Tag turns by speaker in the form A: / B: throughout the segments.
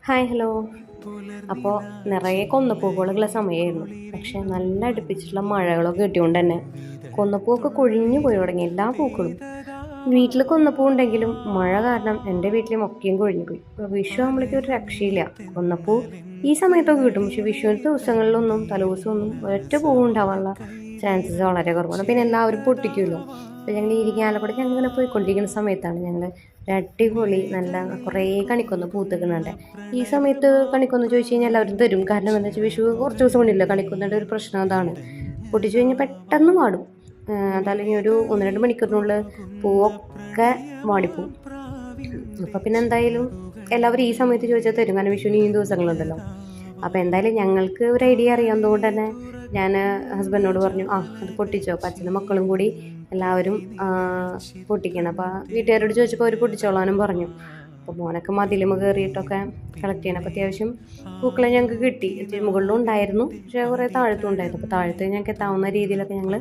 A: Hi hello. അപ്പോൾ നിറയെ കൊന്നപ്പൂക്കളുള്ള സമയമായിരുന്നു. പക്ഷെ നല്ല അടുപ്പിച്ചിട്ടുള്ള മഴകളൊക്കെ കിട്ടിയോണ്ട് തന്നെ കൊന്നപ്പൂവൊക്കെ കൊഴിഞ്ഞു പോയി തുടങ്ങി എല്ലാ പൂക്കളും. വീട്ടിൽ കൊന്നപ്പൂ ഉണ്ടെങ്കിലും മഴ കാരണം എൻ്റെ വീട്ടിലെ മൊക്കയും കൊഴിഞ്ഞു പോയി. വിഷു ആകുമ്പോഴേക്കും ഒരു രക്ഷയില്ല. കൊന്നപ്പൂ ഈ സമയത്തൊക്കെ കിട്ടും, പക്ഷെ വിഷുവിൻ്റെ ദിവസങ്ങളിലൊന്നും തലേദിവസമൊന്നും ഒറ്റ പൂവ് ഉണ്ടാവാനുള്ള ചാൻസസ് വളരെ കുറവാണ്. പിന്നെ എല്ലാവരും പൊട്ടിക്കുമല്ലോ. അപ്പോൾ ഞങ്ങൾ ഇരിങ്ങാലക്കുട ഞങ്ങൾ ഇങ്ങനെ പോയിക്കൊണ്ടിരിക്കുന്ന സമയത്താണ് ഞങ്ങൾ അടിപൊളി നല്ല കുറേ കണിക്കൊന്ന പൂത്തുക്കുന്നുണ്ട്. ഈ സമയത്ത് കണിക്കൊന്ന ചോദിച്ചു കഴിഞ്ഞാൽ എല്ലാവരും തരും. കാരണം എന്താ വെച്ചാൽ വിഷു കുറച്ച് ദിവസം കൊണ്ടില്ല. കണിക്കൊന്നയുടെ ഒരു പ്രശ്നം അതാണ്, പൊട്ടിച്ചു കഴിഞ്ഞാൽ പെട്ടെന്ന് വാടും. അതല്ലെങ്കിൽ ഒരു 1-2 മണിക്കൂറിനുള്ളിൽ പൂവൊക്കെ വാടിപ്പോവും. അപ്പോൾ പിന്നെ എന്തായാലും എല്ലാവരും ഈ സമയത്ത് ചോദിച്ചാൽ തരും, കാരണം വിഷുവിന് ഈ ദിവസങ്ങളുണ്ടല്ലോ. അപ്പോൾ എന്തായാലും ഞങ്ങൾക്ക് ഒരു ഐഡിയ അറിയാവുന്നതുകൊണ്ട് തന്നെ ഞാൻ ഹസ്ബൻഡിനോട് പറഞ്ഞു, അത് പൊട്ടിച്ചോ. അപ്പോൾ അച്ഛനും മക്കളും കൂടി എല്ലാവരും പൊട്ടിക്കണം. അപ്പോൾ വീട്ടുകാരോട് ചോദിച്ചപ്പോൾ അവർ പൊട്ടിച്ചോളാനും പറഞ്ഞു. അപ്പോൾ മോനൊക്കെ മതിലുമ കയറിയിട്ടൊക്കെ കളക്ട് ചെയ്യണം. അപ്പോൾ അത്യാവശ്യം പൂക്കളെ ഞങ്ങൾക്ക് കിട്ടി. മുകളിലും ഉണ്ടായിരുന്നു, പക്ഷേ കുറേ താഴത്തും ഉണ്ടായിരുന്നു. അപ്പോൾ താഴത്ത് ഞങ്ങൾക്ക് എത്താവുന്ന രീതിയിലൊക്കെ ഞങ്ങൾ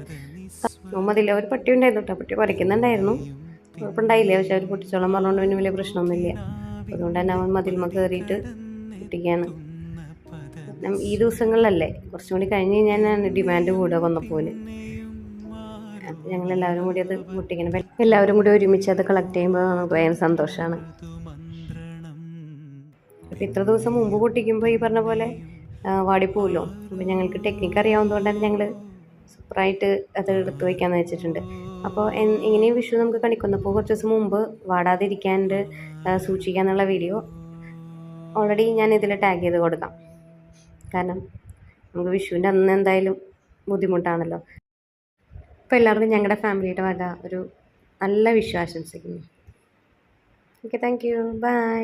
A: മതില ഒരു പട്ടി ഉണ്ടായിരുന്നു കേട്ടോ. പട്ടി കുറയ്ക്കുന്നുണ്ടായിരുന്നു, കുഴപ്പമുണ്ടായില്ല. പക്ഷെ അവർ പൊട്ടിച്ചോളാൻ പറഞ്ഞുകൊണ്ട് പിന്നെ വലിയ പ്രശ്നമൊന്നുമില്ല. അതുകൊണ്ട് തന്നെ അവൻ മതിലുമ കയറിയിട്ട് പൊട്ടിക്കുകയാണ്. ഈ ദിവസങ്ങളിലല്ലേ, കുറച്ചും കൂടി കഴിഞ്ഞ് കഴിഞ്ഞാൽ ഡിമാൻഡ് കൂടുക കൊന്നപ്പൂവിന്. അപ്പം ഞങ്ങളെല്ലാവരും കൂടി അത് പൊട്ടിക്കണം. എല്ലാവരും കൂടി ഒരുമിച്ച് അത് കളക്ട് ചെയ്യുമ്പോൾ നമുക്ക് ഭയങ്കര സന്തോഷമാണ്. അപ്പം ഇത്ര ദിവസം മുമ്പ് പൊട്ടിക്കുമ്പോൾ ഈ പറഞ്ഞ പോലെ വാടിപ്പോവല്ലോ. അപ്പം ഞങ്ങൾക്ക് ടെക്നിക്ക് അറിയാവുന്നതുകൊണ്ട് തന്നെ ഞങ്ങൾ സൂപ്പറായിട്ട് അത് എടുത്ത് വയ്ക്കാമെന്ന് വെച്ചിട്ടുണ്ട്. അപ്പോൾ ഇങ്ങനെയും വിഷു നമുക്ക് കണിക്കൊന്നപ്പോൾ കുറച്ച് ദിവസം മുമ്പ് വാടാതിരിക്കാണ്ട് സൂക്ഷിക്കാനുള്ള വീഡിയോ ഓൾറെഡി ഞാൻ ഇതിൽ ടാഗ് ചെയ്ത് കൊടുക്കാം. കാരണം നമുക്ക് വിഷുവിൻ്റെ അന്ന് എന്തായാലും ബുദ്ധിമുട്ടാണല്ലോ. അപ്പോൾ എല്ലാവർക്കും ഞങ്ങളുടെ ഫാമിലിയുടെ വക ഒരു നല്ല വിഷു ആശംസിക്കുന്നു. Okay, thank you, by.